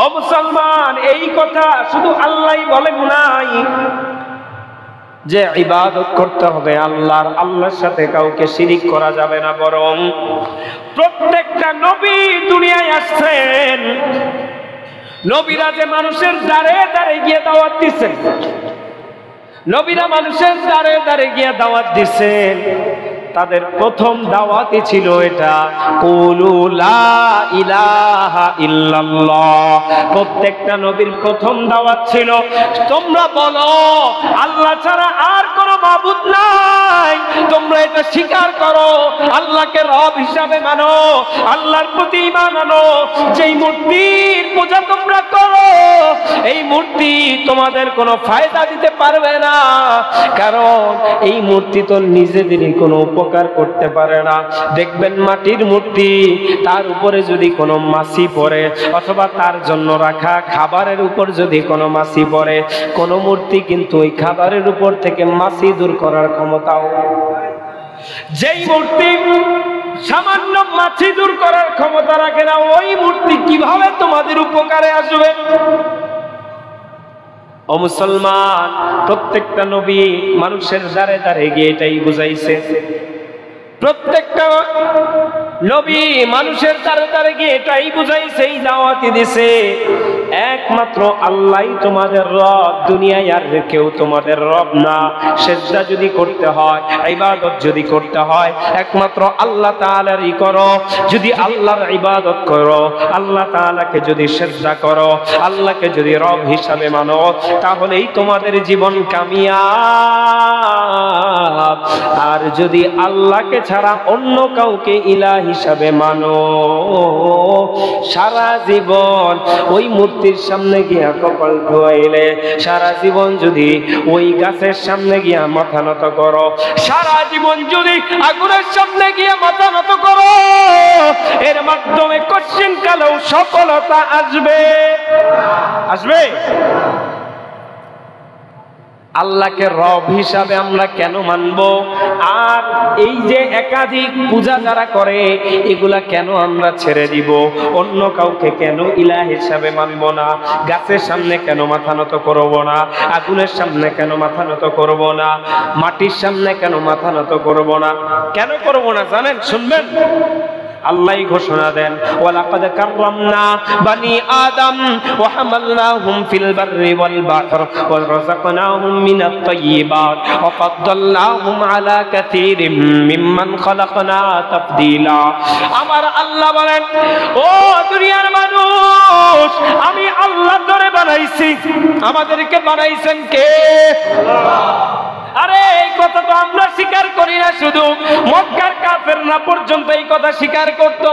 ও মুসলমান, এই কথা শুধু আল্লাহই বলেন নাই যে ইবাদত করতে হবে আল্লাহর সাথে কাউকে শিরিক করা যাবে না, বরং প্রত্যেকটা নবী দুনিয়ায় আসছেন, নবীরা যে মানুষের দ্বারে দ্বারে গিয়ে দাওয়াত দিচ্ছেন, নবীরা মানুষের দ্বারে দ্বারে গিয়ে দাওয়াত দিচ্ছেন, তাদের প্রথম দাওয়াতই ছিল এটা, কুলু লা ইলাহা ইল্লাল্লাহ। প্রত্যেকটা নবীর প্রথম দাওয়াত ছিল তোমরা বলো আল্লাহ ছাড়া আর কোনো মাবুদ নাই, তোমরা এটা স্বীকার করো, আল্লাহকে রব হিসাবে মানো, আল্লাহর প্রতি ঈমান আনো। যেই মূর্তির পূজা তোমরা করো এই মূর্তি তোমাদের কোনো ফায়দা দিতে পারবে না, কারণ এই মূর্তি তো নিজেদেরই কোনো উপকার করতে পারে না। দেখবেন মাটির মূর্তি, তার উপরে যদি কোনো মাছি পড়ে অথবা তার জন্য রাখা খাবারের উপর যদি কোনো মাছি পড়ে, কোনো মূর্তি কিন্তু ওই খাবারের উপর থেকে মাছি দূর করার ক্ষমতাও, যেই মূর্তি সামান্য মাছি দূর করার ক্ষমতা রাখে না, ওই মূর্তি কিভাবে তোমাদের উপকারে আসবে? ও মুসলমান, প্রত্যেকটা নবী মানুষের দ্বারে দ্বারে গিয়ে এটাই বুঝাইছে, প্রত্যেকটা নবী মানুষের দ্বারে দ্বারে গিয়ে এটাই বুঝাইছে, এই দাওয়াতই দিছে একমাত্র আল্লাহই তোমাদের রব, দুনিয়ায় আর কেউ তোমাদের রব না। সিজদা যদি করতে হয়, ইবাদত যদি করতে হয়, একমাত্র আল্লাহ তাআলারই করো। যদি আল্লাহর ইবাদত করো, আল্লাহ তাআলাকে যদি সিজদা করো, আল্লাহকে যদি রব হিসাবে মানো, তাহলেই তোমাদের জীবন কামিয়াব। আর যদি আল্লাহকে ছাড়া অন্য কাউকে ইলাহ হিসাবে মানো, সারা জীবন ওই মূর্তির সামনে গিয়া কপাল ধোয়াইলে, সারা জীবন যদি ওই গাছের সামনে গিয়া মাথা নত করো, সারা জীবন যদি আগুনের সামনে গিয়া মাথা নত করো, এর মাধ্যমে কঠিন কালেও সফলতা আসবে, আসবে। আল্লাহকে রব হিসাবে আমরা কেন মানব? আর এই যে একাধিক পূজা যারা করে এগুলা কেন আমরা ছেড়ে দিব? অন্য কাউকে কেন ইলাহ হিসাবে মানব না? গাছের সামনে কেন মাথা নত করব না? আগুনের সামনে কেন মাথা নত করব না? মাটির সামনে কেন মাথা নত করব না? কেন করব না জানেন? শুনবেন, আল্লাহই ঘোষণা দেন, ওয়ালাকাদ কাররামনা বানি আদম ওয়া হামালনাহুম ফিল বাররি ওয়াল বাহর ওয়া রাযাকনাহুম মিনাত তাইয়্যিবাত ওয়া ফাদ্দালনাহুম আলা কাসীরিম মিম্মান খালাকনা তাফদীলা। আমার আল্লাহ বলেন, ও দুনিয়ার মানুষ, আমি আল্লাহ ধরে বানাইছি। আমাদেরকে বানাইছেন কে? আল্লাহ। আরে এই কথা তো আমরা স্বীকার করি না, শুধু মক্কার কাফেররা পর্যন্ত এই কথা স্বীকার করত।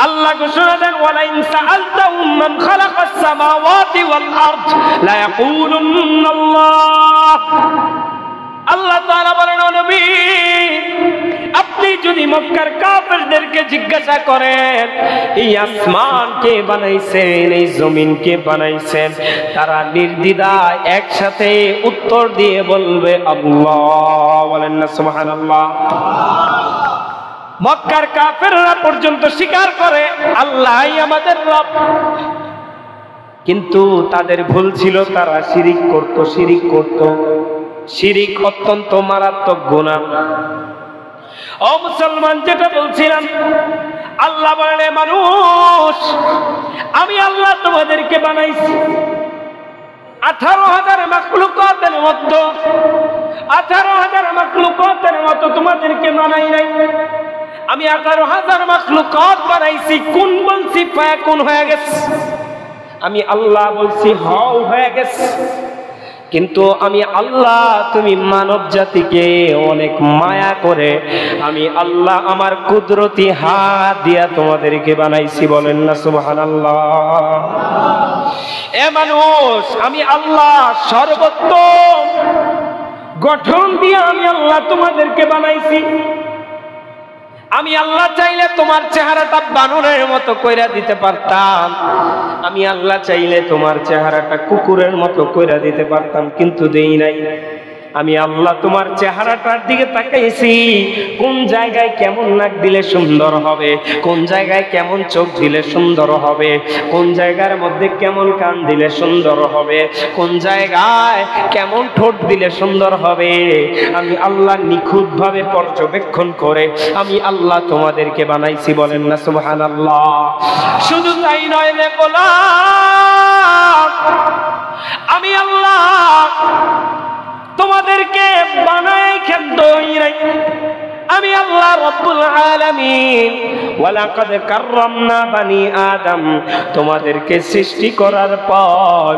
আল্লাহ ঘোষণা দেন, ওয়ালা ইন সাআলতাহুম মান খালাকাস সামাওয়াতি ওয়াল আরদ লা ইয়াকুলুন্নাল্লাহ। আল্লাহ তাআলা বলেন, ও নবী, আপনি যদি মক্কার কাফেরদেরকে জিজ্ঞাসা করেন এই আসমান কে বানাইছেন, এই জমিন কে বানাইছেন, তারা নির্দ্বিধায় একসাথে উত্তর দিয়ে বলবে আল্লাহ। বলেন না সুবহানাল্লাহ। মক্কার কাফেররা পর্যন্ত স্বীকার করে আল্লাহই আমাদের রব, কিন্তু তাদের ভুল ছিল, তারা শিরিক করত, শিরিক করত। শিরিক অত্যন্ত মারাত্মক গুনাহ। ও মুসলমান, যেটা বলছিলাম, আল্লাহ বলে, মানুষ, আমি আল্লাহ তোমাদেরকে বানাইছি 18,000 মাখলুকাতের মধ্যে, 18,000 মাখলুকাতের মতো তোমাদেরকে বানাই নাই। আমি 18,000 মাখলুকাত বানাইছি, কোন বলছি ফায়াকুন হয়ে গেছে, আমি আল্লাহ বলছি হও হয়ে গেছে। কিন্তু আমি আল্লাহ, তুমি মানব জাতিকে অনেক মায়া করে আমি আল্লাহ আমার কুদরতি হাত দিয়া তোমাদেরকে বানাইছি। বলেন না সুবহানাল্লাহ। এ মানুষ, আমি আল্লাহ সর্বোত্তম গঠন দিয়ে আমি আল্লাহ তোমাদেরকে বানাইছি। আমি আল্লাহ চাইলে তোমার চেহারাটা বানরের মতো কইরা দিতে পারতাম, আমি আল্লাহ চাইলে তোমার চেহারাটা কুকুরের মতো কইরা দিতে পারতাম, কিন্তু দেই নাই। আমি আল্লাহ তোমার চেহারাটার দিকে তাকাইছি, কোন জায়গায় কেমন নাক দিলে সুন্দর হবে, কোন জায়গায় কেমন চোখ দিলে সুন্দর হবে, কোন জায়গার মধ্যে কেমন কান দিলে সুন্দর হবে, কোন জায়গায় কেমন ঠোঁট দিলে সুন্দর হবে, আমি আল্লাহ নিখুঁতভাবে পর্যবেক্ষণ করে আমি আল্লাহ তোমাদেরকে বানাইছি। বলেন না সুবহানাল্লাহ। শুধু তাই নয় রে গোলাম, আমি আল্লাহ তোমাদেরকে বানাই খেলতই নাই। আমি আল্লাহ রব্বুল আলামিন ওয়ালাকাদ কাররামনা বানি আদম, তোমাদেরকে সৃষ্টি করার পর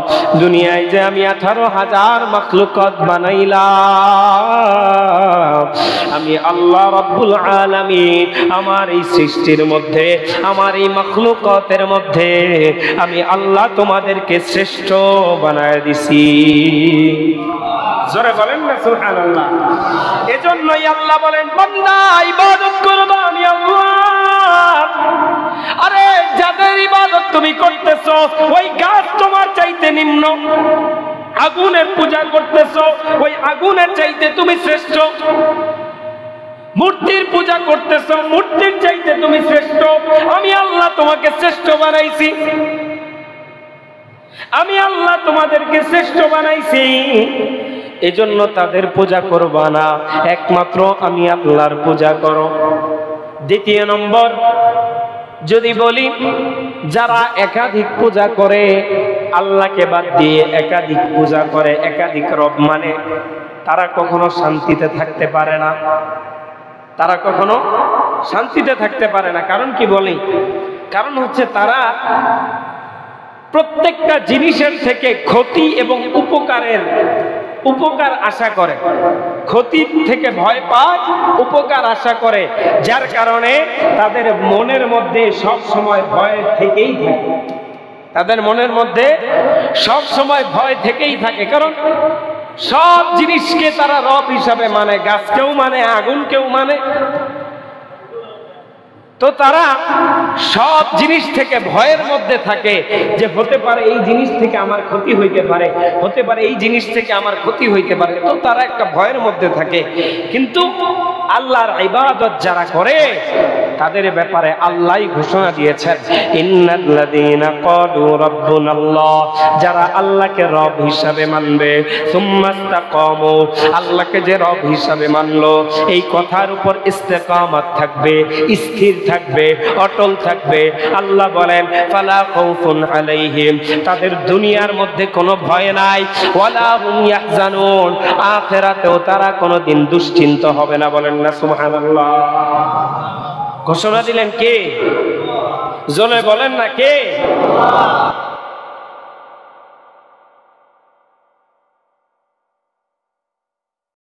দুনিয়ায় যে আমি 18,000 মাখলুকাত বানাইলাম, আমি আল্লাহ রব্বুল আলামিন আমার এই সৃষ্টির মধ্যে, আমার এই মাখলুকাতের মধ্যে আমি আল্লাহ তোমাদেরকে শ্রেষ্ঠ বানায় দিছি। জোরে বলেন না সুবহানাল্লাহ। এজন্যই আল্লাহ বলেন, বান্দা ইবাদত করবা আমি আল্লাহ। আরে যাদের ইবাদত তুমি করতেছো, ওই গাছ তোমার চাইতে নিম্ন, আগুনের পূজা করতেছো, ওই আগুনের চাইতে তুমি শ্রেষ্ঠ। মূর্তির পূজা করতেছো, মূর্তির চাইতে তুমি শ্রেষ্ঠ। আমি আল্লাহ তোমাকে শ্রেষ্ঠ বানাইছি, আমি আল্লাহ তোমাদেরকে শ্রেষ্ঠ বানাইছি। এজন্য তাদের পূজা করবা না, একমাত্র আমি আল্লাহর পূজা করো। দ্বিতীয় নম্বর, যদি বলি যারা একাধিক পূজা করে, আল্লাহকে বাদ দিয়ে একাধিক পূজা করে, একাধিক রব মানে, তারা কখনো শান্তিতে থাকতে পারে না। তারা কখনো শান্তিতে থাকতে পারে না। কারণ কি বলি? কারণ হচ্ছে তারা প্রত্যেকটা জিনিসের থেকে ক্ষতি এবং উপকার আশা করে, ক্ষতির থেকে ভয় পায়, উপকার আশা করে, যার কারণে তাদের মনের মধ্যে সব সময় ভয় থেকেই থাকে। তাদের মনের মধ্যে সব সময় ভয় থেকেই থাকে। কারণ সব জিনিসকে তারা রব হিসাবে মানে, গাছকেও মানে, আগুনকেও মানে। তো তারা সব জিনিস থেকে ভয়ের মধ্যে থাকে যে হতে পারে এই জিনিস থেকে আমার ক্ষতি হইতে পারে, হতে পারে এই জিনিস থেকে আমার ক্ষতি হইতে পারে। তো তারা একটা ভয়ের মধ্যে থাকে। কিন্তু আল্লাহর ইবাদত যারা করে তাদের ব্যাপারে আল্লাহই ঘোষণা দিয়েছেন, ইন্নাল্লাযীনা ক্বালু রাব্বুনাল্লাহ, যারা আল্লাহকে রব হিসাবে মানবে, সুম্মাস্তাকামু, আল্লাহকে যে রব হিসাবে মানলো, এই কথার উপর ইস্তেকামত থাকবে, স্থির থাকবে, অটল থাকবে। আল্লাহ বলেন, ফালা খাউফুন আলাইহিম, তাদের দুনিয়ার মধ্যে কোনো ভয় নাই, ওয়ালা হুম ইয়াহজানুন, আখিরাতেও তারা কোনোদিন দুশ্চিন্তা হবে না। বলেন না সুবহানাল্লাহ। ঘোষণা দিলেন কে? জোরে বলেন না কে?